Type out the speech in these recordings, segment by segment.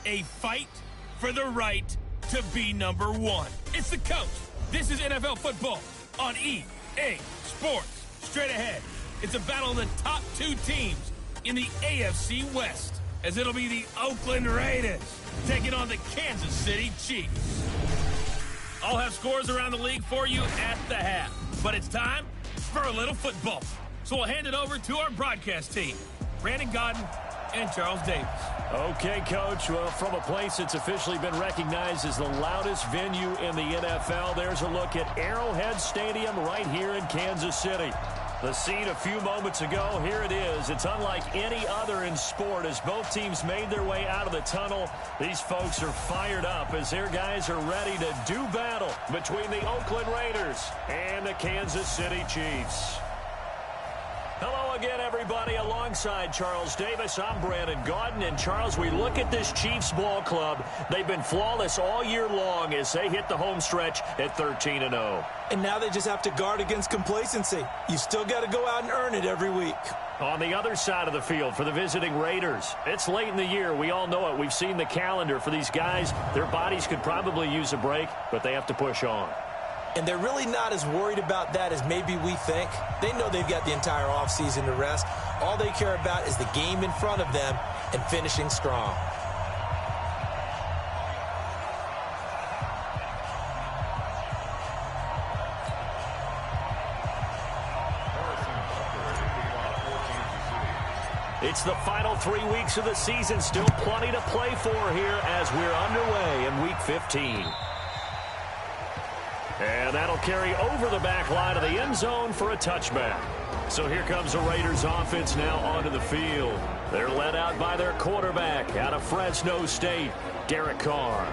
A fight for the right to be number one. It's the coach. This is NFL football on EA Sports. Straight ahead, it's a battle of the top two teams in the AFC West, as it'll be the Oakland Raiders taking on the Kansas City Chiefs. I'll have scores around the league for you at the half, but it's time for a little football. So we'll hand it over to our broadcast team, Brandon Godden and Charles Davis. Okay, Coach. Well, from a place that's officially been recognized as the loudest venue in the NFL, there's a look at Arrowhead Stadium right here in Kansas City. The scene a few moments ago, here it is. It's unlike any other in sport as both teams made their way out of the tunnel. These folks are fired up as their guys are ready to do battle between the Oakland Raiders and the Kansas City Chiefs. Hello again, everybody. Alongside Charles Davis, I'm Brandon Godden. And, Charles, we look at this Chiefs ball club. They've been flawless all year long as they hit the home stretch at 13-0. And now they just have to guard against complacency. You still got to go out and earn it every week. On the other side of the field for the visiting Raiders, it's late in the year. We all know it. We've seen the calendar for these guys. Their bodies could probably use a break, but they have to push on. And they're really not as worried about that as maybe we think. They know they've got the entire offseason to rest. All they care about is the game in front of them and finishing strong. It's the final 3 weeks of the season. Still plenty to play for here as we're underway in Week 15. And that'll carry over the back line of the end zone for a touchback. So here comes the Raiders offense now onto the field. They're led out by their quarterback out of Fresno State, Derek Carr.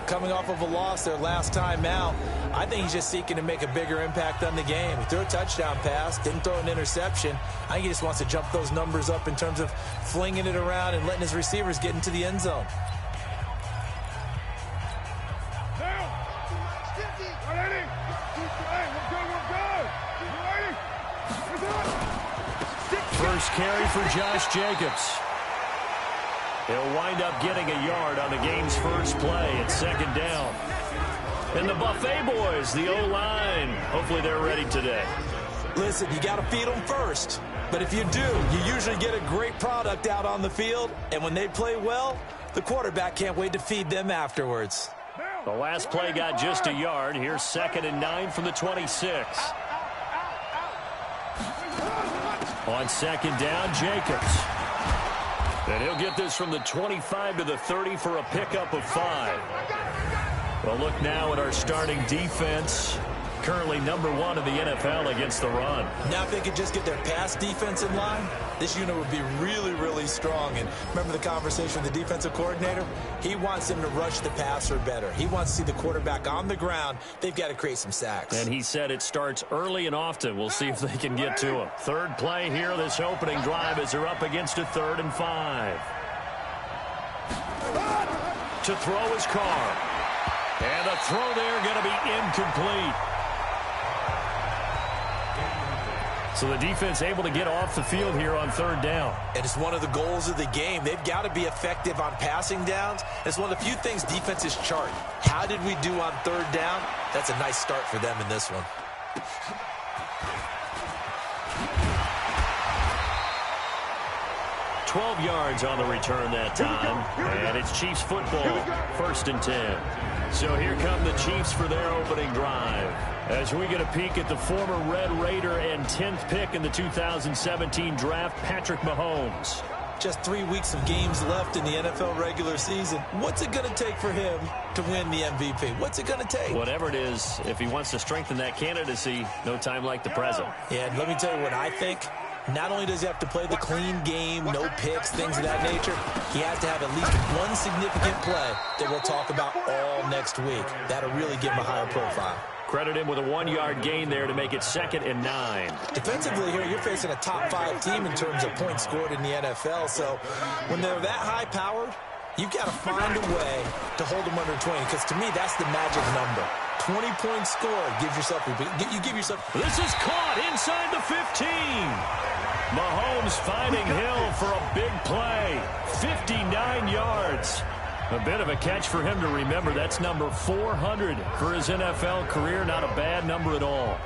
Coming off of a loss their last time out, I think he's just seeking to make a bigger impact on the game. He threw a touchdown pass, didn't throw an interception. I think he just wants to jump those numbers up in terms of flinging it around and letting his receivers get into the end zone. First carry for Josh Jacobs. He'll wind up getting a yard on the game's first play at second down. And the Buffet boys, the O-line, hopefully they're ready today. Listen, you got to feed them first. But if you do, you usually get a great product out on the field. And when they play well, the quarterback can't wait to feed them afterwards. The last play got just a yard. Here's 2nd and 9 from the 26. On second down, Jacobs. And he'll get this from the 25 to the 30 for a pickup of 5. Well, look now at our starting defense. Currently number 1 in the NFL against the run. Now if they could just get their pass defense in line, this unit would be really, really strong. And remember the conversation with the defensive coordinator? He wants them to rush the passer better. He wants to see the quarterback on the ground. They've got to create some sacks. And he said it starts early and often. We'll see if they can get to him. Third play here, this opening drive as they're up against a 3rd and 5. To throw his Carr. And the throw there going to be incomplete. So the defense able to get off the field here on 3rd down. And it's one of the goals of the game. They've got to be effective on passing downs. It's one of the few things defenses chart. How did we do on 3rd down? That's a nice start for them in this one. $12 yards on the return that time. And it's Chiefs football, 1st and 10. So here come the Chiefs for their opening drive. As we get a peek at the former Red Raider and 10th pick in the 2017 draft, Patrick Mahomes. Just 3 weeks of games left in the NFL regular season. What's it going to take for him to win the MVP? What's it going to take? Whatever it is, if he wants to strengthen that candidacy, no time like the present. Yeah, and let me tell you what I think. Not only does he have to play the clean game, no picks, things of that nature, he has to have at least one significant play that we'll talk about all next week. That'll really give him a higher profile. Credit him with a 1-yard gain there to make it 2nd and 9. Defensively here, you're facing a top 5 team in terms of points scored in the NFL. So when they're that high-powered, you've got to find a way to hold them under 20. Because to me, that's the magic number. 20 points scored gives yourself, you give yourself. This is caught inside the 15. Mahomes finding Hill for a big play. 59 yards. A bit of a catch for him to remember. That's number 400 for his NFL career. Not a bad number at all.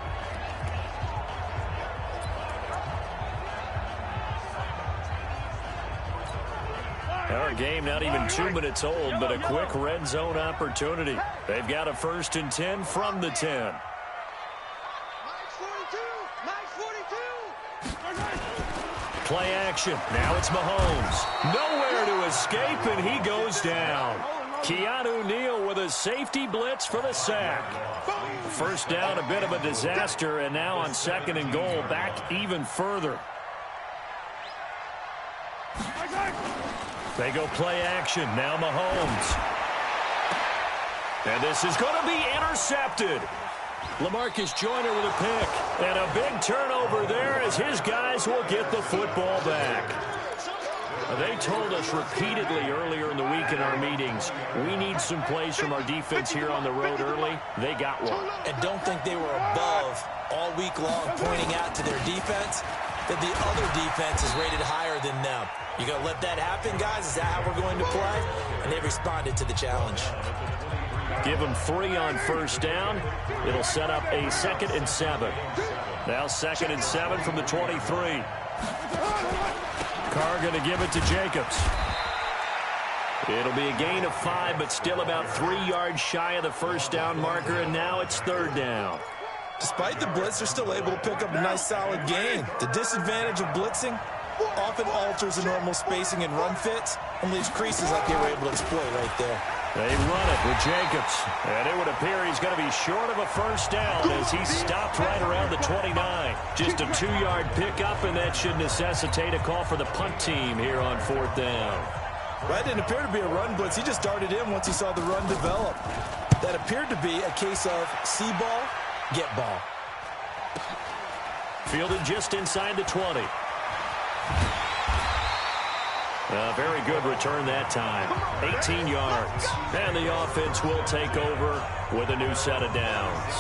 Our game not even 2 minutes old, but a quick red zone opportunity. They've got a 1st and 10 from the 10. Play action. Now it's Mahomes. Nowhere to escape, and he goes down. Keanu Neal with a safety blitz for the sack. First down, a bit of a disaster, and now on 2nd and goal, back even further. They go play action. Now Mahomes. And this is going to be intercepted. LaMarcus Joyner with a pick. And a big turnover there as his guys will get the football back. They told us repeatedly earlier in the week in our meetings, we need some plays from our defense here on the road early. They got one. And don't think they were above all week long pointing out to their defense that the other defense is rated higher than them. You going to let that happen, guys? Is that how we're going to play? And they responded to the challenge. Give them 3 on 1st down. It'll set up a 2nd and 7. Now 2nd and 7 from the 23. Carr going to give it to Jacobs. It'll be a gain of 5, but still about 3 yards shy of the 1st down marker, and now it's 3rd down. Despite the blitz, they're still able to pick up a nice solid gain. The disadvantage of blitzing often alters the normal spacing and run fits and leaves creases like they were able to exploit right there. They run it with Jacobs, and it would appear he's going to be short of a 1st down as he stopped right around the 29. Just a 2-yard pickup, and that should necessitate a call for the punt team here on 4th down. Well, that didn't appear to be a run blitz. He just darted in once he saw the run develop. That appeared to be a case of see ball, get ball. Fielded just inside the 20. A very good return that time. 18 yards. And the offense will take over with a new set of downs.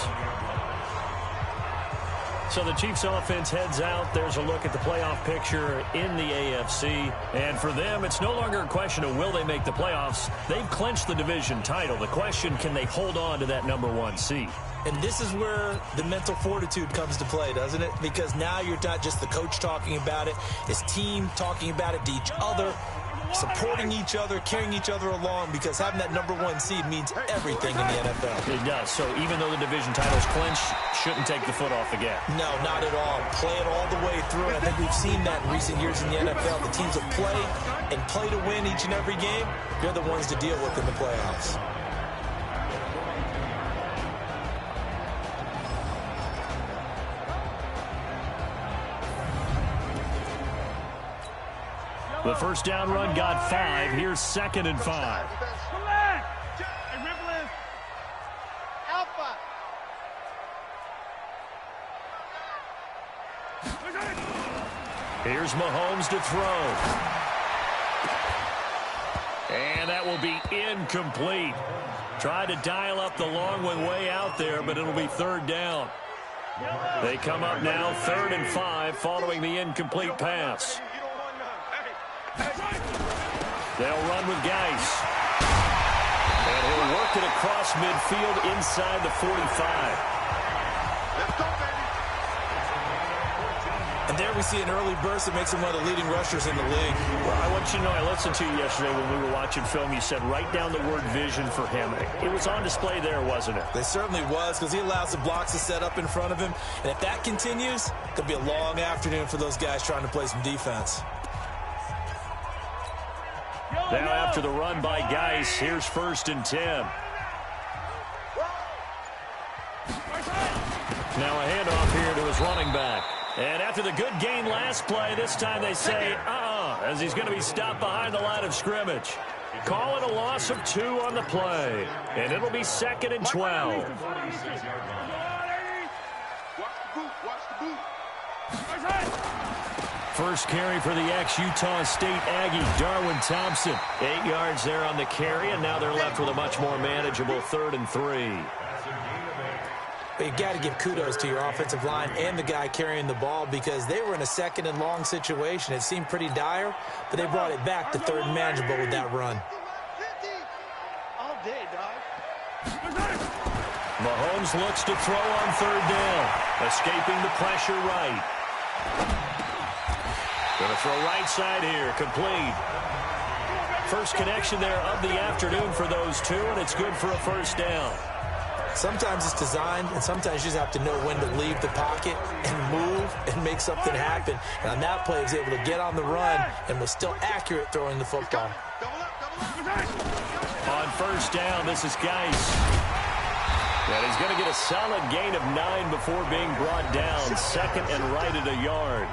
So the Chiefs offense heads out. There's a look at the playoff picture in the AFC. And for them, it's no longer a question of will they make the playoffs. They've clinched the division title. The question, can they hold on to that number 1 seed? And this is where the mental fortitude comes to play, doesn't it? Because now you're not just the coach talking about it, his team talking about it to each other, supporting each other, carrying each other along, because having that number 1 seed means everything in the NFL. It does. So even though the division title's clinched, shouldn't take the foot off the gas. No, not at all. Play it all the way through. And I think we've seen that in recent years in the NFL. The teams that play and play to win each and every game, they're the ones to deal with in the playoffs. The 1st down run got 5. Here's 2nd and 5. Here's Mahomes to throw. And that will be incomplete. Tried to dial up the long one way out there, but it'll be 3rd down. They come up now 3rd and 5 following the incomplete pass. They'll run with Geis. And he'll work it across midfield inside the 45. And there we see an early burst that makes him one of the leading rushers in the league. Well, I want you to know, I listened to you yesterday when we were watching film. You said write down the word vision for him. It was on display there, wasn't it? It certainly was, because he allows the blocks to set up in front of him. And if that continues, it could be a long afternoon for those guys trying to play some defense. Now after the run by Geis, here's 1st and 10. Now a handoff here to his running back. And after the good gain last play, this time they say, as he's going to be stopped behind the line of scrimmage. Call it a loss of 2 on the play. And it'll be 2nd and 12. First carry for the ex-Utah State Aggie, Darwin Thompson. 8 yards there on the carry, and now they're left with a much more manageable 3rd and 3. But you've got to give kudos to your offensive line and the guy carrying the ball, because they were in a 2nd and long situation. It seemed pretty dire, but they brought it back to 3rd and manageable with that run. Mahomes looks to throw on third down. Escaping the pressure right. Going to throw right side here. Complete. First connection there of the afternoon for those two, and it's good for a first down. Sometimes it's designed, and sometimes you just have to know when to leave the pocket and move and make something happen. And on that play, he was able to get on the run and was still accurate throwing the football. On first down, this is Geis. And he's going to get a solid gain of 9 before being brought down. Second and right at a yard.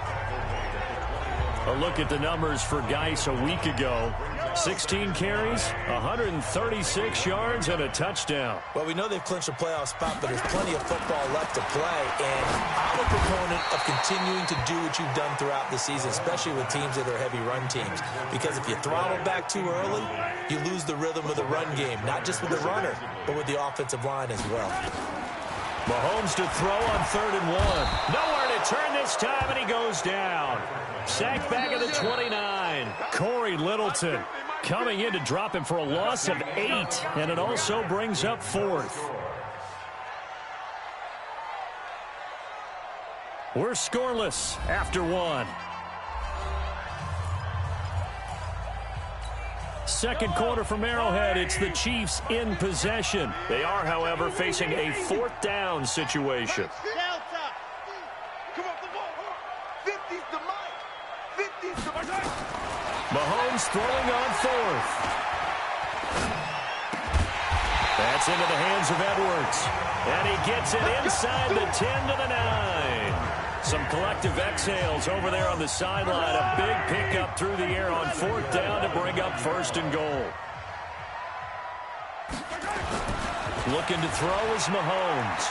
A look at the numbers for Geis a week ago. 16 carries, 136 yards, and a touchdown. Well, we know they've clinched a playoff spot, but there's plenty of football left to play. And I'm a proponent of continuing to do what you've done throughout the season, especially with teams that are heavy run teams. Because if you throttle back too early, you lose the rhythm of the run game, not just with the runner, but with the offensive line as well. Mahomes to throw on 3rd and 1. Nowhere to turn this time, and he goes down. Sacked back at the 29. Corey Littleton coming in to drop him for a loss of 8, and it also brings up 4th. We're scoreless after 1. Second quarter from Arrowhead. It's the Chiefs in possession. They are, however, facing a 4th down situation. Mahomes throwing on 4th. That's into the hands of Edwards. And he gets it inside the 10 to the 9. Some collective exhales over there on the sideline. A big pickup through the air on 4th down to bring up 1st and goal. Looking to throw is Mahomes.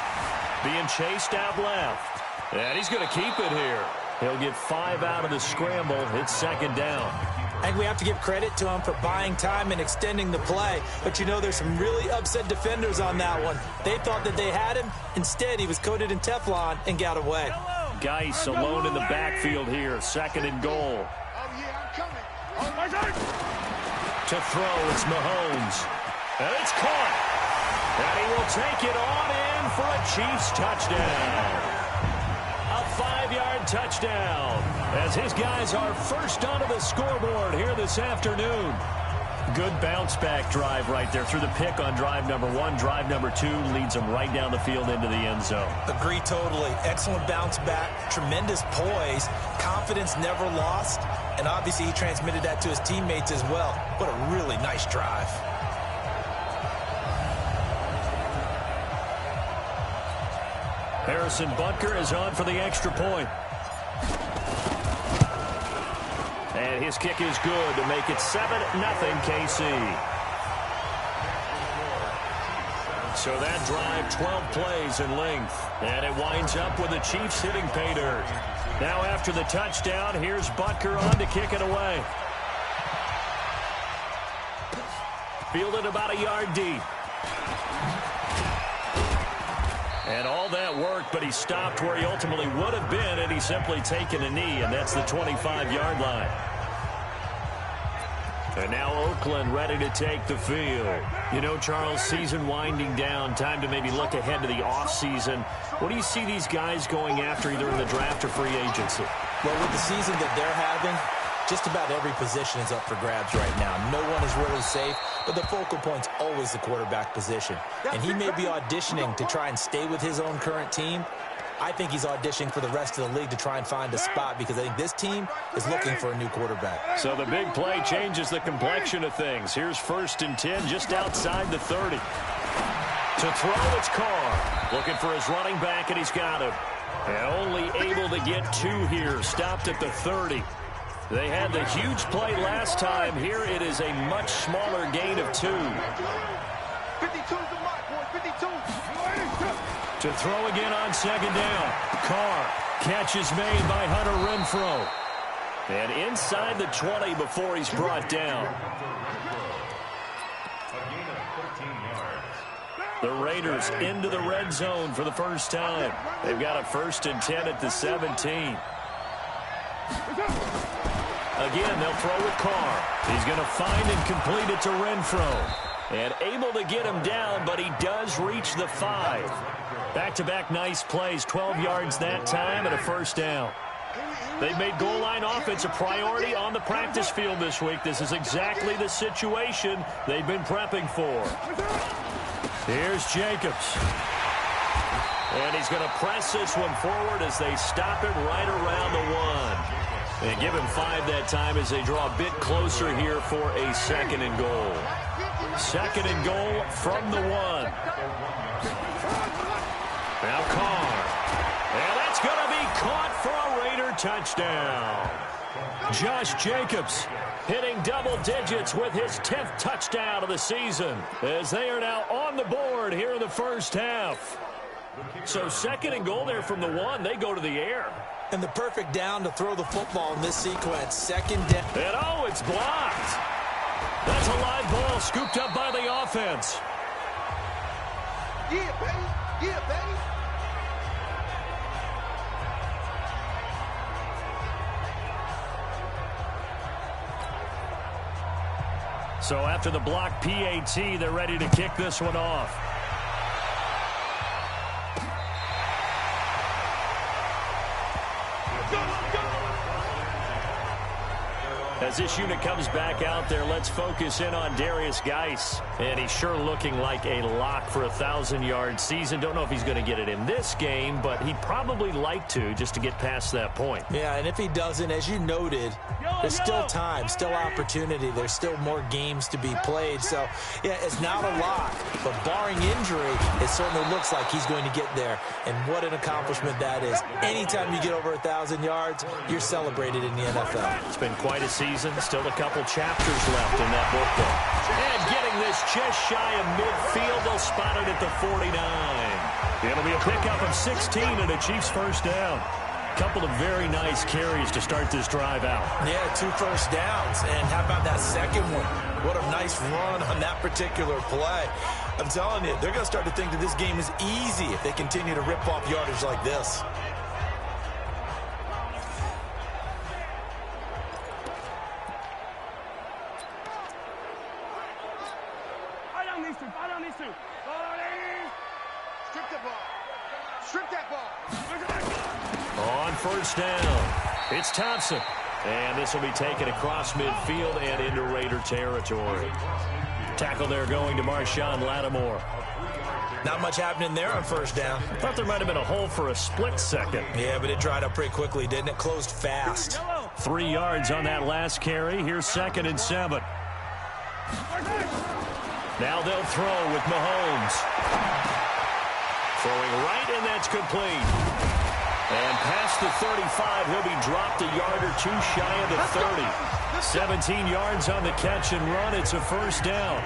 Being chased out left. And he's going to keep it here. He'll get 5 out of the scramble. It's 2nd down. I think we have to give credit to him for buying time and extending the play. But, you know, there's some really upset defenders on that one. They thought that they had him. Instead, he was coated in Teflon and got away. Geis alone in the backfield here. 2nd and goal. To throw, it's Mahomes. And it's caught. And he will take it on in for a Chiefs touchdown. A 5-yard touchdown as his guys are first onto the scoreboard here this afternoon. Good bounce-back drive right there through the pick on drive number 1. Drive number 2 leads them right down the field into the end zone. Agree totally. Excellent bounce-back, tremendous poise, confidence never lost, and obviously he transmitted that to his teammates as well. What a really nice drive. Harrison Butker is on for the extra point. And his kick is good to make it 7-0 KC. So that drive, 12 plays in length. And it winds up with the Chiefs hitting pay dirt. Now after the touchdown, here's Butker on to kick it away. Fielded about a yard deep. And all that worked, but he stopped where he ultimately would have been had he simply taken a knee, and that's the 25-yard line. And now Oakland ready to take the field. You know, Charles, season winding down, time to maybe look ahead to the offseason. What do you see these guys going after either in the draft or free agency? Well, with the season that they're having, just about every position is up for grabs right now. No one is really safe, but the focal point's always the quarterback position. And he may be auditioning to try and stay with his own current team. I think he's auditioning for the rest of the league to try and find a spot because I think this team is looking for a new quarterback. So the big play changes the complexion of things. Here's 1st and 10 just outside the 30. To throw, it's Carr. Looking for his running back, and he's got him. And only able to get 2 here. Stopped at the 30. They had the huge play last time. Here it is a much smaller gain of 2. 52's the mark, boy. 52. To throw again on 2nd down. Carr. Catch is made by Hunter Renfrow. And inside the 20 before he's brought down. The Raiders into the red zone for the first time. They've got a 1st and 10 at the 17. Again, they'll throw with Carr. He's going to find and complete it to Renfrow. And able to get him down, but he does reach the 5. Back-to-back nice plays, 12 yards that time and a first down. They've made goal line offense a priority on the practice field this week. This is exactly the situation they've been prepping for. Here's Jacobs. And he's going to press this one forward as they stop him right around the 1. And give him 5 that time as they draw a bit closer here for a 2nd and goal. 2nd and goal from the 1. Now Carr. And that's going to be caught for a Raider touchdown. Josh Jacobs hitting double digits with his 10th touchdown of the season as they are now on the board here in the first half. So 2nd and goal there from the 1. They go to the air. And the perfect down to throw the football in this sequence. 2nd down. And oh, it's blocked. That's a live ball scooped up by the offense. Yeah, baby. Yeah, baby. So after the block PAT, they're ready to kick this one off. As this unit comes back out there, let's focus in on Darius Geis. And he's sure looking like a lock for a 1,000-yard season. Don't know if he's going to get it in this game, but he'd probably like to just to get past that point. Yeah, and if he doesn't, as you noted, there's still time, still opportunity. There's still more games to be played. So, yeah, it's not a lock. But barring injury, it certainly looks like he's going to get there. And what an accomplishment that is. Anytime you get over 1,000 yards, you're celebrated in the NFL. It's been quite a season. Still a couple chapters left in that book there. And getting this just shy of midfield. They'll spot it at the 49. It'll be a pickup of 16 and a Chiefs first down. Couple of very nice carries to start this drive out. Yeah, 2 first downs. And how about that second one? What a nice run on that particular play. I'm telling you, they're going to start to think that this game is easy if they continue to rip off yardage like this. On first down, it's Thompson. And this will be taken across midfield and into Raider territory. Tackle there going to Marshawn Lattimore. Not much happening there on first down. I thought there might have been a hole for a split second. Yeah, but it dried up pretty quickly, didn't it? Closed fast. 3 yards on that last carry. Here's 2nd and 7. Now they'll throw with Mahomes. Throwing right, and that's complete. And past the 35, he'll be dropped a yard or 2 shy of the 30. 17 yards on the catch and run. It's a first down.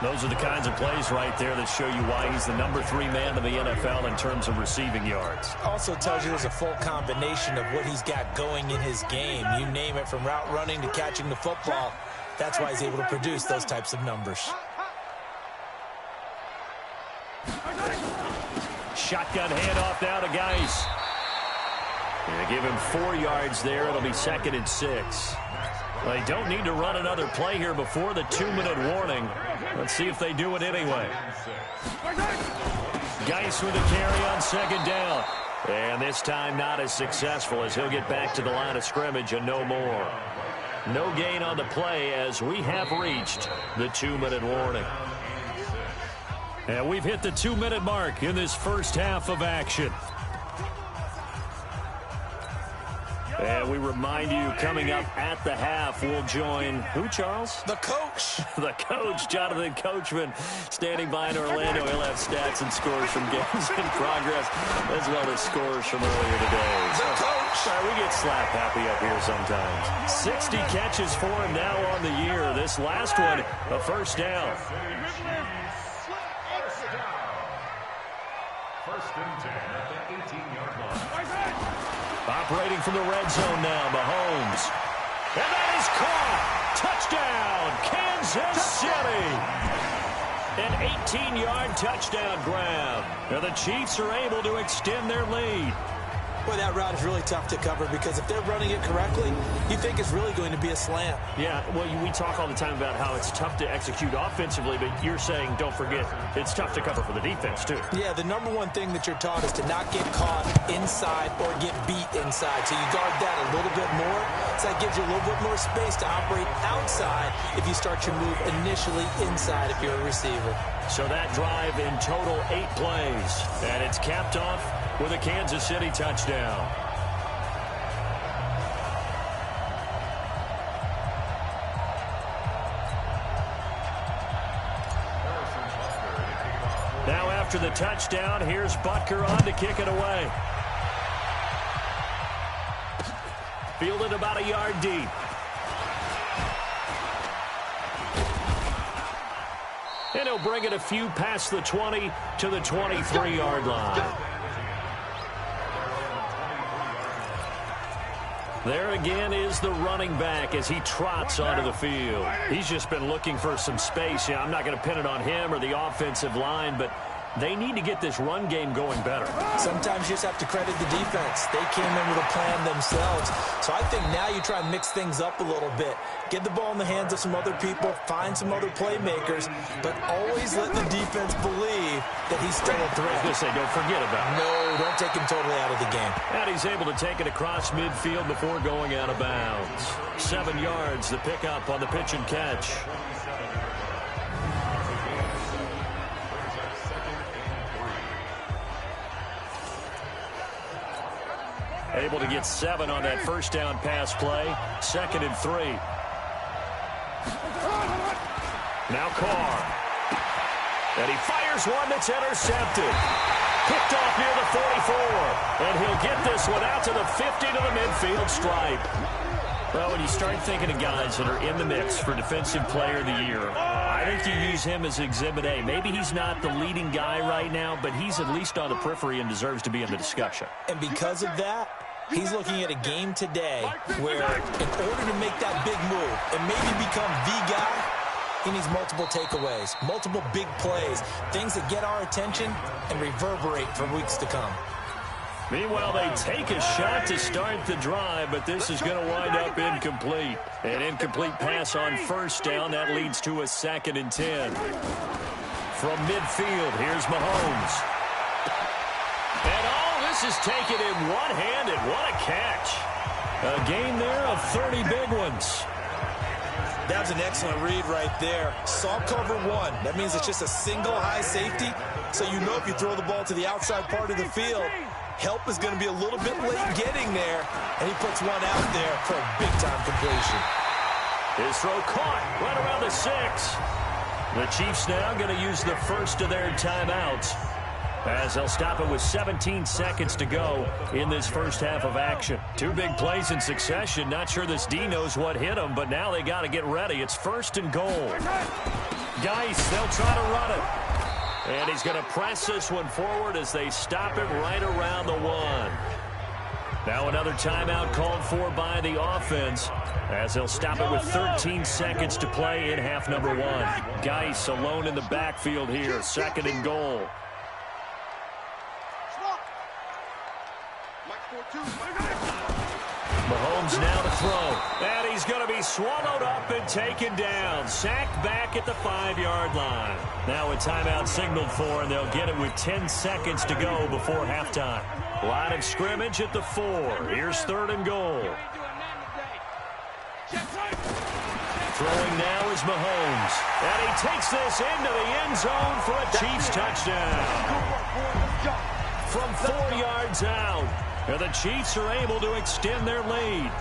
Those are the kinds of plays right there that show you why he's the number 3 man in the NFL in terms of receiving yards. Also tells you there's a full combination of what he's got going in his game. You name it, from route running to catching the football. That's why he's able to produce those types of numbers. Shotgun handoff now to Geis. They give him 4 yards there. It'll be 2nd and 6. Well, they don't need to run another play here before the 2-minute warning. Let's see if they do it anyway. Geis with a carry on 2nd down. And this time not as successful as he'll get back to the line of scrimmage and no more. No gain on the play as we have reached the 2-minute warning. And we've hit the 2-minute mark in this first half of action. And we remind you, coming up at the half, we'll join who, Charles? The coach. The coach, Jonathan Coachman, standing by in Orlando. He'll have stats and scores from games in progress, as well as scores from earlier today. The coach. Sorry, we get slap happy up here sometimes. 60 catches for him now on the year. This last one, a first down. First and 10 at the 18-yard line. Operating from the red zone now, Mahomes. And that is caught. Touchdown, Kansas City. An 18-yard touchdown grab. Now the Chiefs are able to extend their lead. Boy, that route is really tough to cover because if they're running it correctly, you think it's really going to be a slant. Yeah, well, we talk all the time about how it's tough to execute offensively, but you're saying, don't forget, it's tough to cover for the defense, too. Yeah, the number one thing that you're taught is to not get caught inside or get beat inside. So you guard that a little bit more. So that gives you a little bit more space to operate outside if you start your move initially inside if you're a receiver. So that drive in total 8 plays, and it's capped off with a Kansas City touchdown. Now after the touchdown, here's Butker on to kick it away. Fielded about a yard deep. And he'll bring it a few past the 20 to the 23-yard line. There again is the running back as he trots onto the field. He's just been looking for some space. Yeah, I'm not going to pin it on him or the offensive line, but they need to get this run game going better. Sometimes you just have to credit the defense. They came in with a plan themselves. So I think now you try and mix things up a little bit. Get the ball in the hands of some other people, find some other playmakers, but always let the defense believe that he's still a threat. I was going to say, don't forget about it. No, don't take him totally out of the game. And he's able to take it across midfield before going out of bounds. 7 yards, the pickup on the pitch and catch. Able to get 7 on that first down pass play. 2nd and 3. Now Carr. And he fires one that's intercepted. Picked off near the 44. And he'll get this one out to the 50 to the midfield stripe. Well, when you start thinking of guys that are in the mix for Defensive Player of the Year, I think you use him as Exhibit A. Maybe he's not the leading guy right now, but he's at least on the periphery and deserves to be in the discussion. And because of that, he's looking at a game today where in order to make that big move and maybe become the guy, he needs multiple takeaways, multiple big plays, things that get our attention and reverberate for weeks to come. Meanwhile, they take a shot to start the drive, but this is going to wind up incomplete. An incomplete pass on first down. That leads to a 2nd and 10. From midfield, here's Mahomes. And this is taken in one-handed. What a catch. A gain there of 30 big ones. That was an excellent read right there. Saw cover 1. That means it's just a single high safety. So you know if you throw the ball to the outside part of the field, help is going to be a little bit late getting there. And he puts one out there for a big-time completion. His throw caught right around the 6. The Chiefs now going to use the first of their timeouts, as they'll stop it with 17 seconds to go in this first half of action. 2 big plays in succession. Not sure this D knows what hit him, but now they got to get ready. It's 1st and goal. Geis, they'll try to run it. And he's going to press this one forward as they stop it right around the 1. Now another timeout called for by the offense, as they'll stop it with 13 seconds to play in half number 1. Geis alone in the backfield here. 2nd and goal. Mahomes now to throw. And he's going to be swallowed up and taken down. Sacked back at the 5-yard line. Now a timeout signaled for, and they'll get it with 10 seconds to go before halftime. Line of scrimmage at the 4. Here's 3rd and goal. Throwing now is Mahomes. And he takes this into the end zone for a Chiefs touchdown. From 4 yards out. And the Chiefs are able to extend their lead.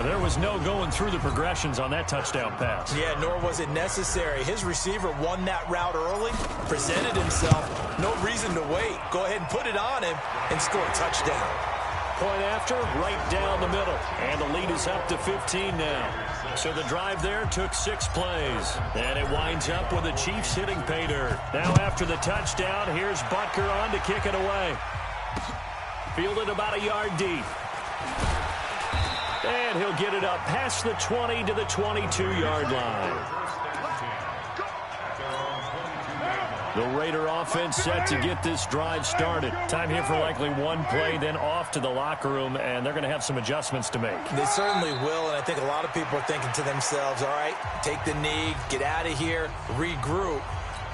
There was no going through the progressions on that touchdown pass. Yeah, nor was it necessary. His receiver won that route early, presented himself. No reason to wait. Go ahead and put it on him and score a touchdown. Point after, right down the middle. And the lead is up to 15 now. So the drive there took 6 plays. And it winds up with the Chiefs hitting pay dirt. Now after the touchdown, here's Butker on to kick it away. Fielded about a yard deep. And he'll get it up past the 20 to the 22-yard line. The Raider offense set to get this drive started. Time here for likely one play, then off to the locker room, and they're going to have some adjustments to make. They certainly will, and I think a lot of people are thinking to themselves, all right, take the knee, get out of here, regroup.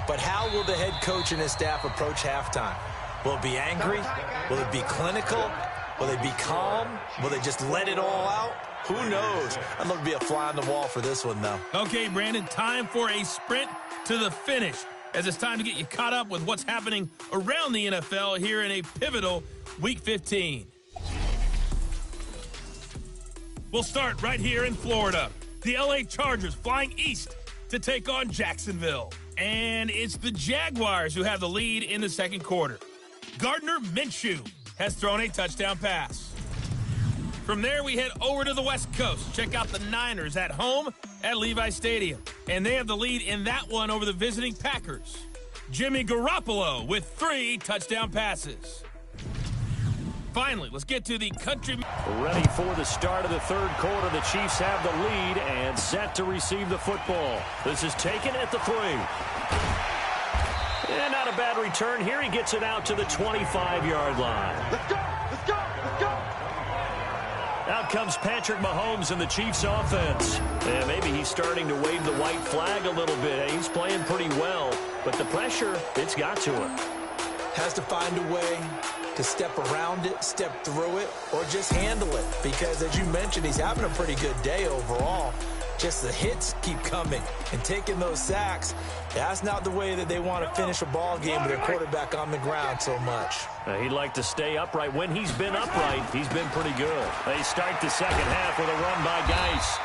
But how will the head coach and his staff approach halftime? Will it be angry? Will it be clinical? Will they be calm? Will they just let it all out? Who knows? I'd love to be a fly on the wall for this one, though. Okay, Brandon, time for a sprint to the finish, as it's time to get you caught up with what's happening around the NFL here in a pivotal Week 15. We'll start right here in Florida. The LA Chargers flying east to take on Jacksonville. And it's the Jaguars who have the lead in the second quarter. Gardner Minshew has thrown a touchdown pass. From there, we head over to the West Coast. Check out the Niners at home at Levi Stadium. And they have the lead in that one over the visiting Packers. Jimmy Garoppolo with 3 touchdown passes. Finally, let's get to the country. Ready for the start of the third quarter. The Chiefs have the lead and set to receive the football. This is taken at the 3. And not a bad return here. He gets it out to the 25-yard line. Let's go! Let's go! Let's go! Out comes Patrick Mahomes and the Chiefs offense. And maybe he's starting to wave the white flag a little bit. He's playing pretty well, but the pressure, it's got to him. Has to find a way to step around it, step through it, or just handle it. Because, as you mentioned, he's having a pretty good day overall. Just the hits keep coming and taking those sacks. That's not the way that they want to finish a ball game with their quarterback on the ground so much. He'd like to stay upright. When he's been upright, he's been pretty good. They start the second half with a run by Geis.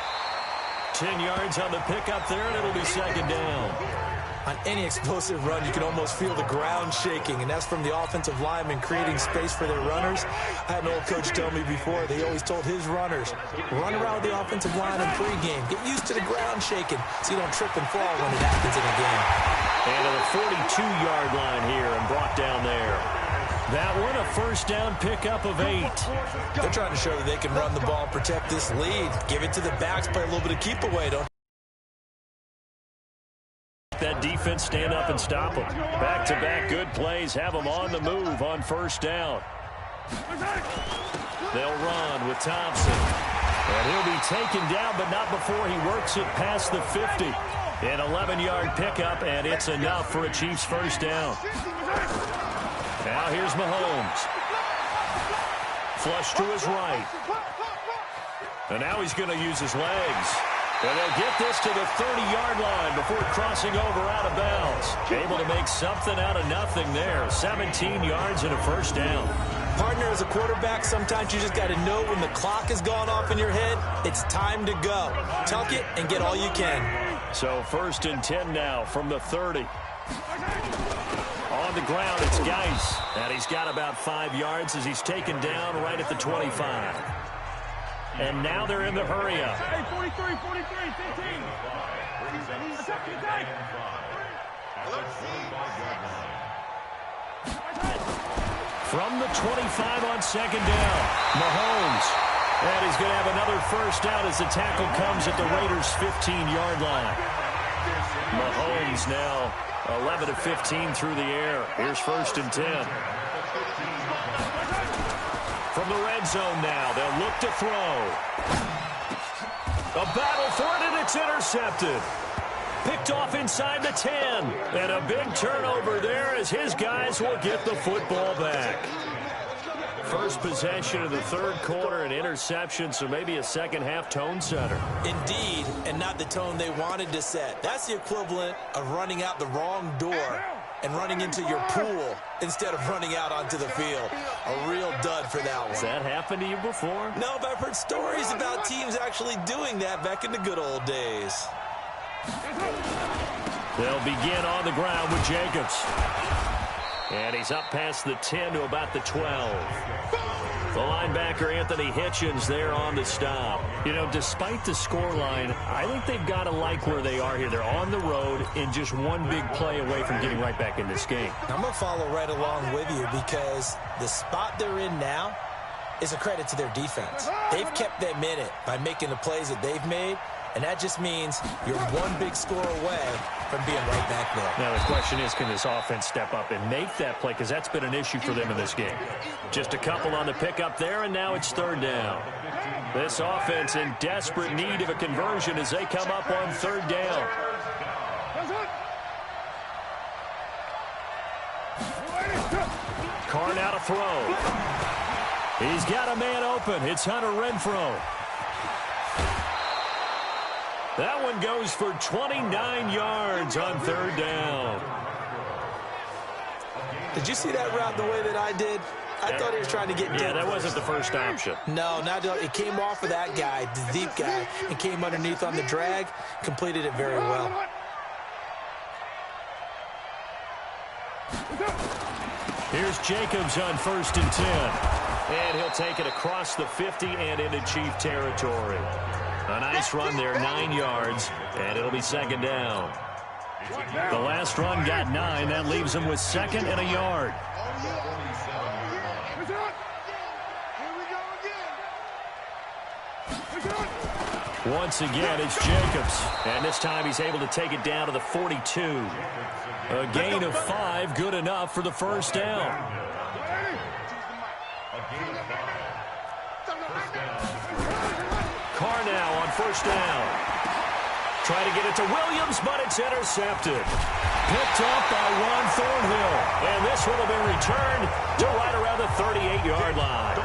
10 yards on the pickup there, and it'll be second down. On any explosive run, you can almost feel the ground shaking, and that's from the offensive linemen creating space for their runners. I had an old coach tell me before, they always told his runners, run around with the offensive line in pregame. Get used to the ground shaking so you don't trip and fall when it happens in a game. And to the 42-yard line here and brought down there. That one, a first down pickup of 8. They're trying to show that they can run the ball and protect this lead. Give it to the backs, play a little bit of keep away, don't that defense stand up and stop them. Back-to-back good plays have them on the move on first down. They'll run with Thompson. And he'll be taken down, but not before he works it past the 50. An 11-yard pickup, and it's enough for a Chiefs first down. Now here's Mahomes. Flush to his right. And now he's going to use his legs. And they'll get this to the 30-yard line before crossing over out of bounds. Able to make something out of nothing there. 17 yards and a first down. Partner, as a quarterback, sometimes you just got to know when the clock has gone off in your head, it's time to go. Tuck it and get all you can. So first and 10 now from the 30. On the ground, it's Geis. And he's got about 5 yards as he's taken down right at the 25. And now they're in the hurry-up. Hey, 43, 43, 15. From the 25 on second down, Mahomes. And he's going to have another first down as the tackle comes at the Raiders' 15-yard line. Mahomes now 11 of 15 through the air. Here's first and 10. From the red zone now, they'll look to throw. A battle for it, and it's intercepted. Picked off inside the 10. And a big turnover there as his guys will get the football back. First possession of the third quarter, an interception, so maybe a second-half tone setter. Indeed, and not the tone they wanted to set. That's the equivalent of running out the wrong door and running into your pool instead of running out onto the field. A real dud for that one. Has that happened to you before? No, but I've heard stories about teams actually doing that back in the good old days. They'll begin on the ground with Jacobs. And he's up past the 10 to about the 12. The linebacker, Anthony Hitchens, there on the stop. You know, despite the scoreline, I think they've got to like where they are here. They're on the road and just one big play away from getting right back in this game. I'm going to follow right along with you because the spot they're in now is a credit to their defense. They've kept them in it by making the plays that they've made, And that just means you're one big score away from being right back there. Now the question is, can this offense step up and make that play? Because that's been an issue for them in this game. Just a couple on the pickup there, and now it's third down. This offense in desperate need of a conversion as they come up on third down. Carr now to throw. He's got a man open. It's Hunter Renfrow. That one goes for 29 yards on third down. Did you see that route the way that I did? I thought he was trying to get deep. Yeah, that wasn't the first option. No, it came off of that guy, the deep guy, and came underneath on the drag, completed it very well. Here's Jacobs on 1st and 10. And he'll take it across the 50 and into Chief territory. A nice run there, 9 yards, and it'll be second down. The last run got 9. That leaves him with 2nd and a yard. Once again, it's Jacobs. And this time he's able to take it down to the 42. A gain of 5, good enough for the first down. Carr now on first down. Trying to get it to Williams, but it's intercepted. Picked up by Juan Thornhill. And this one will be returned to right around the 38-yard line.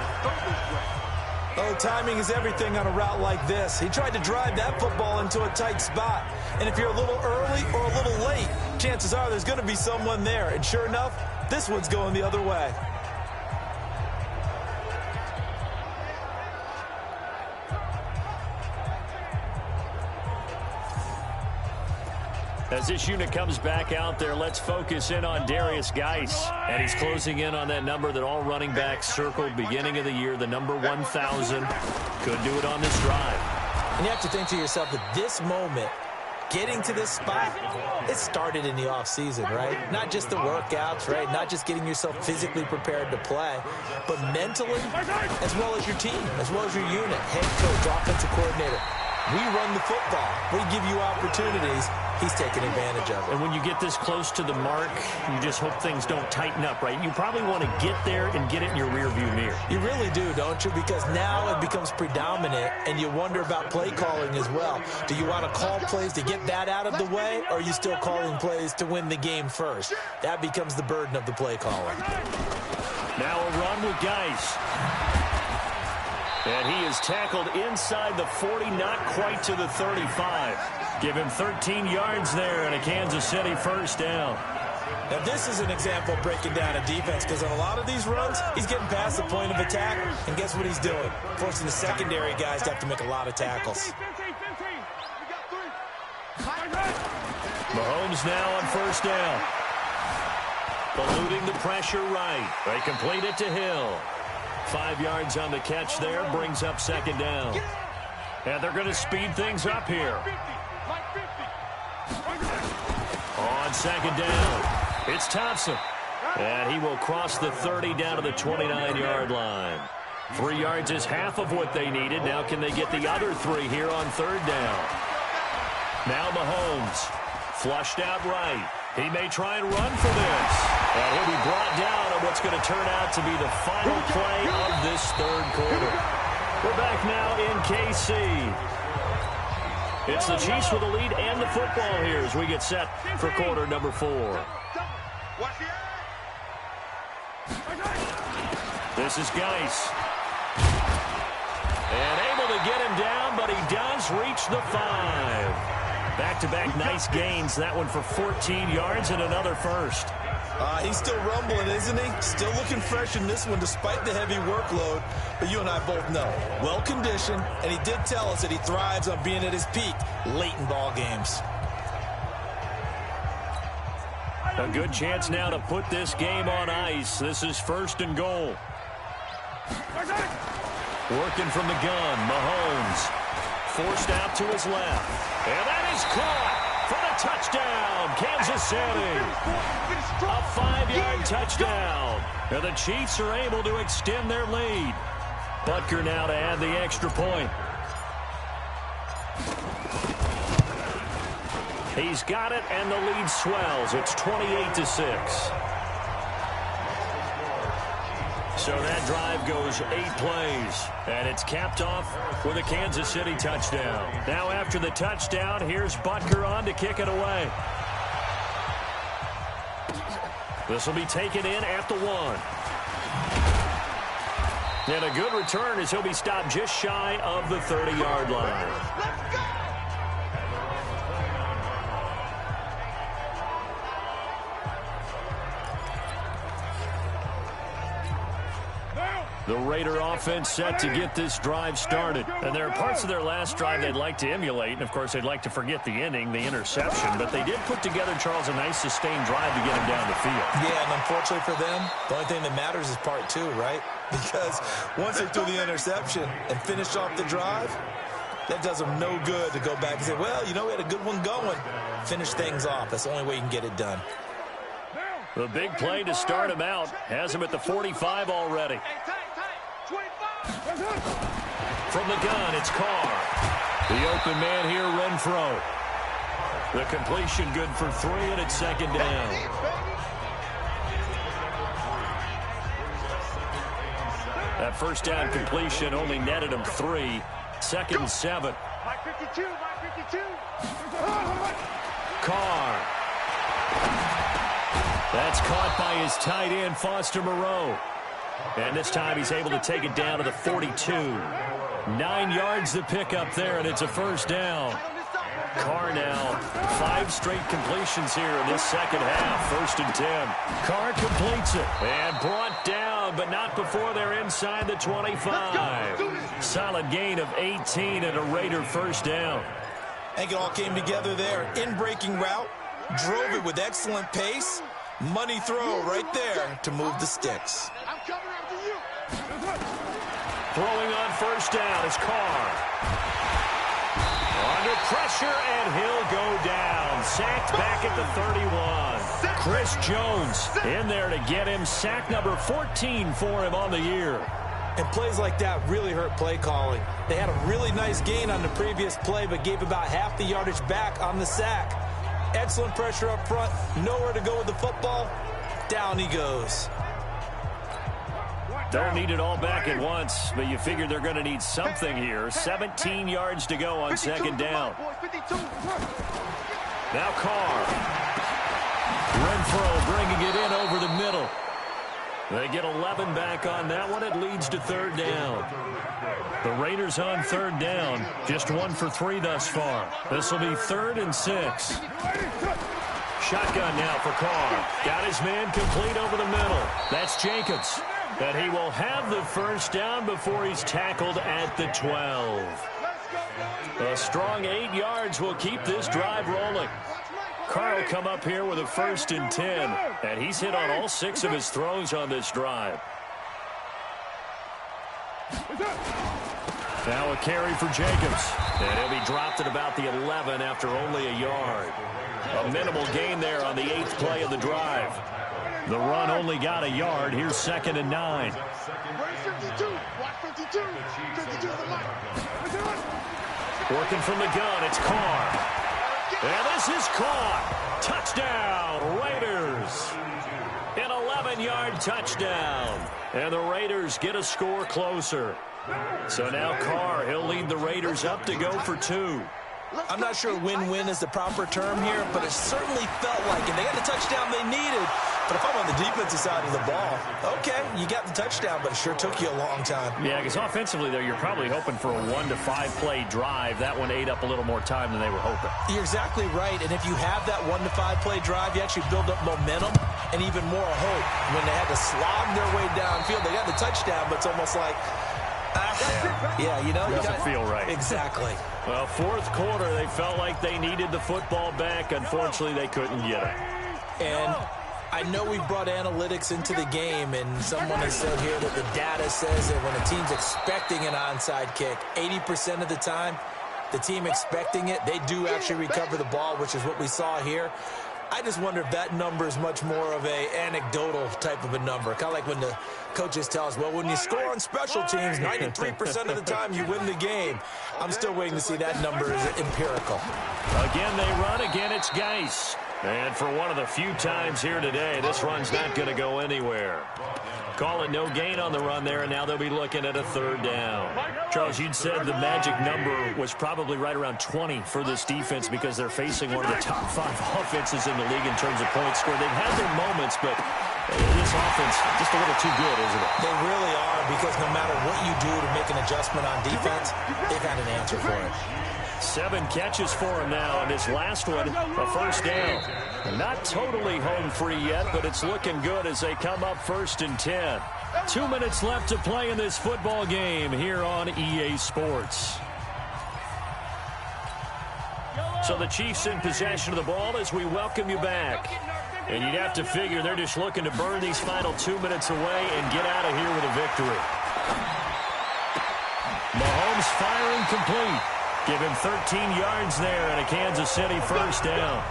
Oh, timing is everything on a route like this. He tried to drive that football into a tight spot. And if you're a little early or a little late, chances are there's going to be someone there. And sure enough, this one's going the other way. As this unit comes back out there, let's focus in on Darius Geis. And he's closing in on that number that all running backs circled beginning of the year, the number 1,000. Could do it on this drive. And you have to think to yourself that this moment, getting to this spot, it started in the offseason, right? Not just the workouts, right? Not just getting yourself physically prepared to play, but mentally, as well as your team, as well as your unit, head coach, offensive coordinator. We run the football. We give you opportunities. He's taking advantage of it. And when you get this close to the mark, you just hope things don't tighten up, right? You probably want to get there and get it in your rearview mirror. You really do, don't you? Because now it becomes predominant, and you wonder about play calling as well. Do you want to call plays to get that out of the way, or are you still calling plays to win the game first? That becomes the burden of the play caller. Now a run with Geis. And he is tackled inside the 40, not quite to the 35. Give him 13 yards there and a Kansas City first down. Now this is an example of breaking down a defense, because on a lot of these runs, he's getting past the point of attack, and guess what he's doing? Forcing the secondary guys to have to make a lot of tackles. Mahomes now on first down. Eluding the pressure right. They complete it to Hill. 5 yards on the catch there, brings up second down. And they're going to speed things up here. On second down, it's Thompson. And he will cross the 30 down to the 29-yard line. 3 yards is half of what they needed. Now can they get the other 3 here on third down? Now Mahomes, flushed out right. He may try and run for this. And he'll be brought down on what's going to turn out to be the final play of this third quarter. We're back now in KC. It's the Chiefs with the lead and the football here as we get set for quarter number 4. This is Geis. And able to get him down, but he does reach the 5. Back-to-back nice gains. That one for 14 yards and another first. He's still rumbling, isn't he? Still looking fresh in this one despite the heavy workload. But you and I both know, well-conditioned, and he did tell us that he thrives on being at his peak late in ball games. A good chance now to put this game on ice. This is first and goal. Working from the gun, Mahomes. Forced out to his left. And that is caught for the touchdown, Kansas City. A 5-yard touchdown. And the Chiefs are able to extend their lead. Butker now to add the extra point. He's got it, and the lead swells. It's 28-6. So that drive goes 8 plays, and it's capped off with a Kansas City touchdown. Now after the touchdown, here's Butker on to kick it away. This will be taken in at the 1. And a good return as he'll be stopped just shy of the 30-yard line. Let's go! The Raider offense set to get this drive started. And there are parts of their last drive they'd like to emulate. And, of course, they'd like to forget the inning, the interception. But they did put together, Charles, a nice sustained drive to get him down the field. Yeah, and unfortunately for them, the only thing that matters is part 2, right? Because once they threw the interception and finished off the drive, that does them no good to go back and say, well, you know, we had a good one going. Finish things off. That's the only way you can get it done. The big play to start him out has him at the 45 already. From the gun, it's Carr. The open man here, Renfro. The completion good for 3, and it's second down. That first down completion only netted him 3. Second 7. Carr. That's caught by his tight end, Foster Moreau. And this time he's able to take it down to the 42. 9 yards to pick up there, and it's a first down. Carr now, 5 straight completions here in this second half. 1st and 10. Carr completes it and brought down, but not before they're inside the 25. Solid gain of 18 and a Raider first down. I think it all came together there. In-breaking route, drove it with excellent pace. Money throw right there to move the sticks. I'm coming after you. Throwing on first down is Carr. Under pressure, and he'll go down. Sacked back at the 31. Chris Jones in there to get him. Sack number 14 for him on the year. And plays like that really hurt play calling. They had a really nice gain on the previous play, but gave about half the yardage back on the sack. Excellent pressure up front. Nowhere to go with the football. Down he goes. Don't need it all back at once, but you figure they're going to need something here. 17 yards to go on second down. Now Carr. Renfro bringing it in over the middle. They get 11 back on that one. It leads to third down. The Raiders on third down. Just 1 for 3 thus far. This will be 3rd and 6. Shotgun now for Carr. Got his man complete over the middle. That's Jacobs. And he will have the first down before he's tackled at the 12. A strong 8 yards will keep this drive rolling. Carr will come up here with a 1st and 10. And he's hit on all 6 of his throws on this drive. Now a carry for Jacobs. And he'll be dropped at about the 11 after only a yard. A minimal gain there on the 8th play of the drive. The run only got a yard. Here's 2nd and 9. Working from the gun, it's Carr. And this is caught. Touchdown, Raiders. An 11-yard touchdown. And the Raiders get a score closer. So now Carr, he'll lead the Raiders up to go for 2. I'm not sure win-win is the proper term here, but it certainly felt like it. They got the touchdown they needed. But if I'm on the defensive side of the ball, okay, you got the touchdown, but it sure took you a long time. Yeah, because offensively, though, you're probably hoping for a 1 to 5 play drive. That one ate up a little more time than they were hoping. You're exactly right, and if you have that 1 to 5 play drive, you actually build up momentum and even more hope. When they had to slog their way downfield, they got the touchdown, but it's almost like, yeah, you know. Doesn't feel right. Exactly. Well, 4th quarter, they felt like they needed the football back. Unfortunately, they couldn't get it. And I know we've brought analytics into the game, and someone has said here that the data says that when a team's expecting an onside kick, 80% of the time, the team expecting it, they do actually recover the ball, which is what we saw here. I just wonder if that number is much more of a anecdotal type of a number. Kind of like when the coaches tell us, well, when you score on special teams, 93% of the time you win the game. I'm still waiting to see that number is empirical. Again, they run. Again, it's Geis. And for one of the few times here today, this run's not going to go anywhere. Call it no gain on the run there, and now they'll be looking at a third down. Charles, you'd said the magic number was probably right around 20 for this defense because they're facing one of the top 5 offenses in the league in terms of points scored. They've had their moments, but this offense just a little too good, isn't it? They really are, because no matter what you do to make an adjustment on defense, they've had an answer for it. 7 catches for him now, and his last one, a first down. Not totally home free yet, but it's looking good as they come up 1st and 10. 2 minutes left to play in this football game here on EA Sports. So the Chiefs in possession of the ball as we welcome you back. And you'd have to figure they're just looking to burn these final 2 minutes away and get out of here with a victory. Mahomes firing complete. Give him 13 yards there and a Kansas City first down.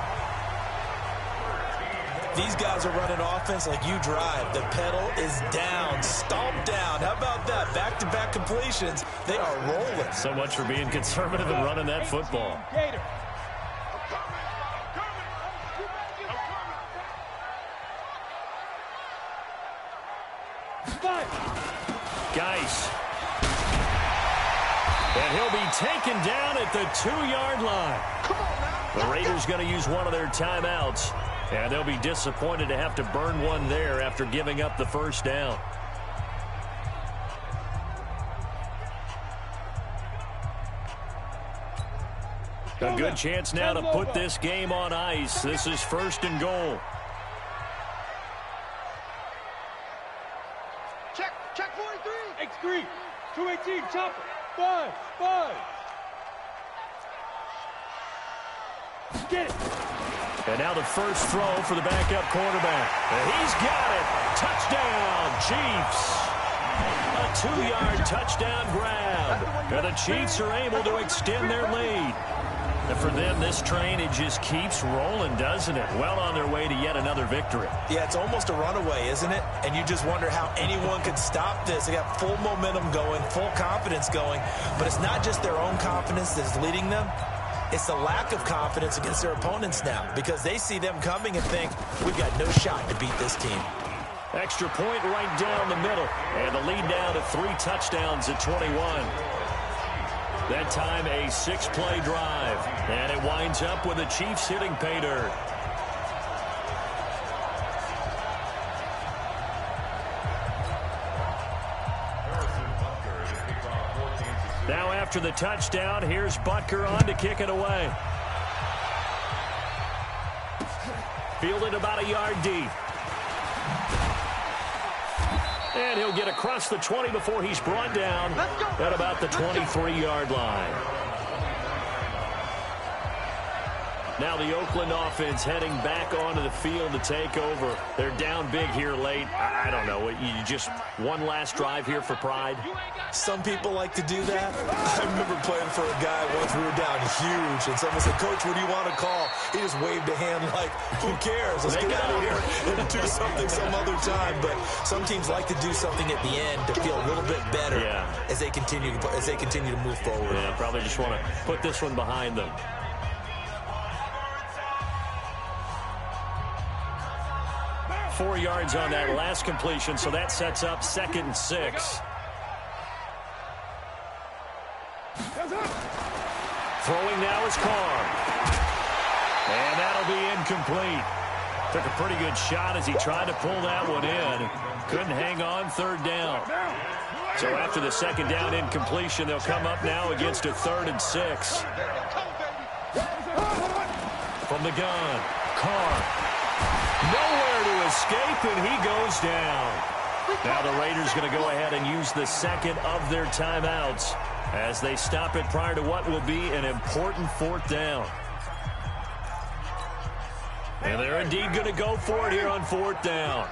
These guys are running offense like you drive. The pedal is down, stomp down. How about that? Back-to-back completions. They are rolling. So much for being conservative and running that football. Geis. And he'll be taken down at the 2-yard line. The Raiders going to use one of their timeouts, and they'll be disappointed to have to burn one there after giving up the first down. A good chance now to put this game on ice. This is 1st and goal. Check 43. X3. 218. Chopper. 5. Get it. And now the first throw for the backup quarterback. And he's got it. Touchdown, Chiefs. A 2-yard touchdown grab. And the Chiefs are able to extend their lead. And for them, this train, it just keeps rolling, doesn't it? Well on their way to yet another victory. Yeah, it's almost a runaway, isn't it? And you just wonder how anyone could stop this. They got full momentum going, full confidence going. But it's not just their own confidence that's leading them. It's the lack of confidence against their opponents now, because they see them coming and think, we've got no shot to beat this team. Extra point right down the middle. And the lead down to 3 touchdowns at 21. That time a 6-play drive. And it winds up with the Chiefs hitting pay dirt. Now after the touchdown, here's Butker on to kick it away. Fielded about a yard deep. And he'll get across the 20 before he's brought down at about the 23-yard line. Now the Oakland offense heading back onto the field to take over. They're down big here late. I don't know. You just one last drive here for pride? Some people like to do that. I remember playing for a guy once. We were down huge, and someone said, Coach, what do you want to call? He just waved a hand like, who cares? Let's get out of here and do something some other time. But some teams like to do something at the end to feel a little bit better as they continue to move forward. Yeah, probably just want to put this one behind them. Four yards on that last completion, so that sets up 2nd and 6. Throwing now is Carr. And that'll be incomplete. Took a pretty good shot as he tried to pull that one in. Couldn't hang on, 3rd down. So after the 2nd down incompletion, they'll come up now against a 3rd and 6. From the gun, Carr. Nowhere to escape, and he goes down. Now the Raiders going to go ahead and use the 2nd of their timeouts as they stop it prior to what will be an important 4th down. And they're indeed going to go for it here on 4th down.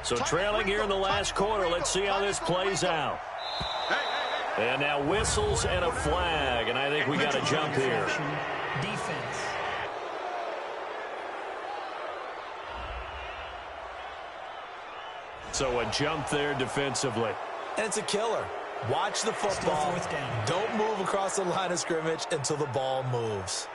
So trailing here in the last quarter, let's see how this plays out. And now whistles and a flag, and I think we got to jump here. Defense. So a jump there defensively. And it's a killer. Watch the football. Don't move across the line of scrimmage until the ball moves.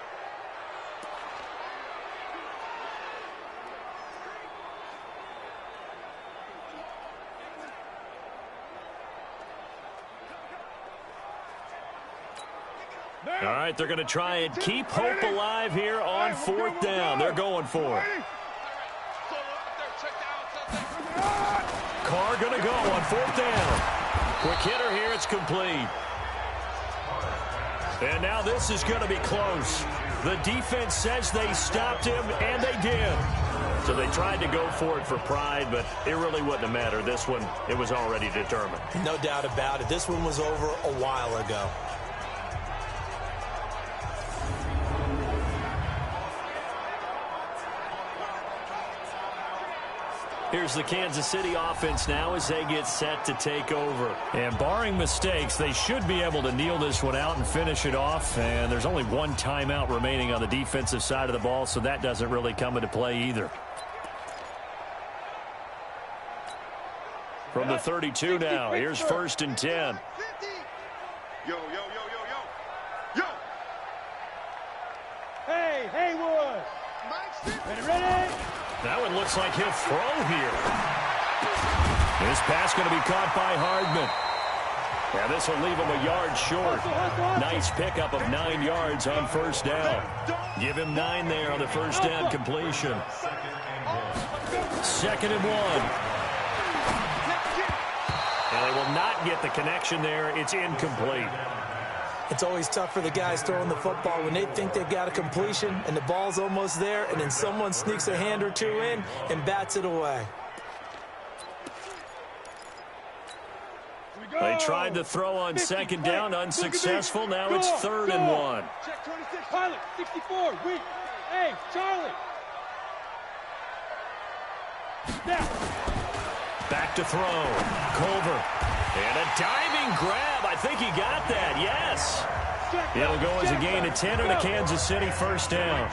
All right, they're going to try and keep hope alive here on 4th down. They're going for it. Carr going to go on 4th down. Quick hitter here. It's complete. And now this is going to be close. The defense says they stopped him, and they did. So they tried to go for it for pride, but it really wouldn't have mattered. This one, it was already determined. No doubt about it. This one was over a while ago. Here's the Kansas City offense now as they get set to take over. And barring mistakes, they should be able to kneel this one out and finish it off. And there's only one timeout remaining on the defensive side of the ball, so that doesn't really come into play either. From the 32 now, here's 1st and 10. Yo, yo, yo, yo, yo. Yo! Hey, Haywood! Ready? That one looks like he'll throw here. This pass going to be caught by Hardman. Yeah, this will leave him a yard short. Nice pickup of 9 yards on 1st down. Give him 9 there on the 1st down completion. 2nd and 1. And they will not get the connection there. It's incomplete. It's always tough for the guys throwing the football when they think they've got a completion and the ball's almost there, and then someone sneaks a hand or two in and bats it away. They tried to throw on 2nd down, unsuccessful. Now it's 3rd and 1. Check 26, pilot, 64, weak. Hey, Charlie. Snap. Back to throw. Culver. And a diving grab. I think he got that. Yes. It'll go as a gain of 10 and a Kansas City 1st down.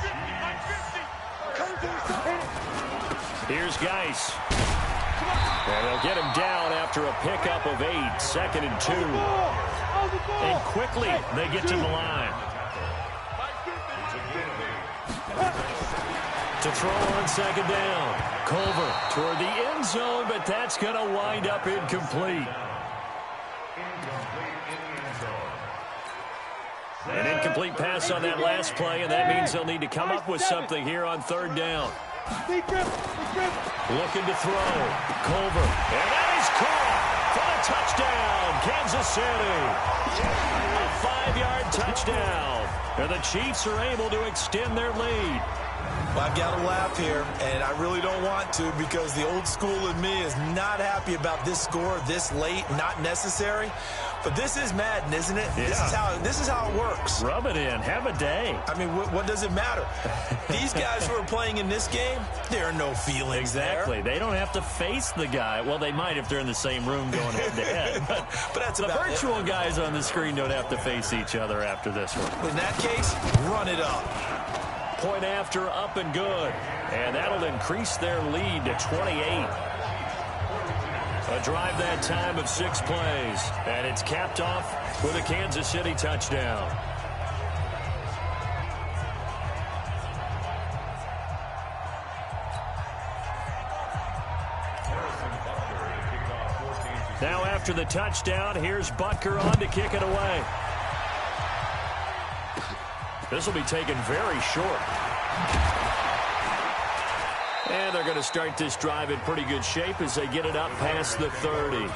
Here's Geis. And they'll get him down after a pickup of 8. 2nd and 2. And quickly they get to the line. To throw on 2nd down. Culver toward the end zone, but that's going to wind up incomplete. An incomplete pass on that last play, and that means they'll need to come up with something here on 3rd down. Looking to throw. Culver. And that is caught for a touchdown, Kansas City. A 5-yard touchdown. And the Chiefs are able to extend their lead. Well, I've got to laugh here, and I really don't want to because the old school in me is not happy about this score this late, not necessary. But this is Madden, isn't it? Yeah. This is how it works. Rub it in. Have a day. I mean, what does it matter? These guys who are playing in this game, there are no feelings exactly. there. They don't have to face the guy. Well, they might if they're in the same room going head-to-head. But that's the virtual guys on the screen don't have to face each other after this one. In that case, run it up. Point after, up and good. And that'll increase their lead to 28. A drive that time of 6 plays. And it's capped off with a Kansas City touchdown. Now after the touchdown, here's Butker on to kick it away. This will be taken very short. And they're going to start this drive in pretty good shape as they get it up past the 30.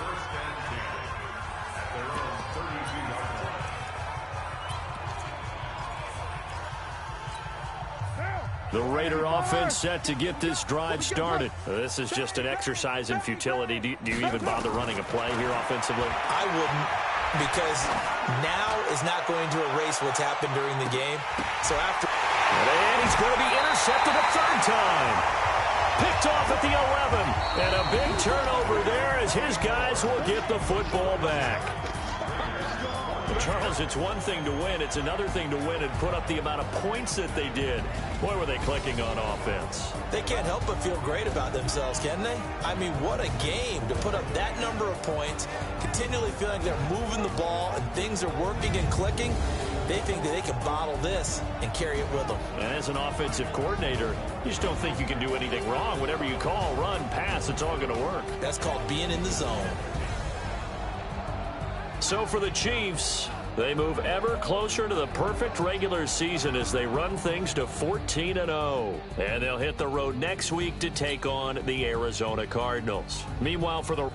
The Raider offense set to get this drive started. This is just an exercise in futility. Do you even bother running a play here offensively? I wouldn't, because now is not going to erase what's happened during the game. So after... And he's going to be intercepted a 3rd time. Picked off at the 11. And a big turnover there as his guys will get the football back. Charles, it's one thing to win. It's another thing to win and put up the amount of points that they did. Boy, were they clicking on offense. They can't help but feel great about themselves, can they? I mean, what a game to put up that number of points, continually feeling they're moving the ball and things are working and clicking. They think that they can bottle this and carry it with them. And as an offensive coordinator, you just don't think you can do anything wrong. Whatever you call, run, pass, it's all going to work. That's called being in the zone. So for the Chiefs, they move ever closer to the perfect regular season as they run things to 14-0. And they'll hit the road next week to take on the Arizona Cardinals. Meanwhile, for the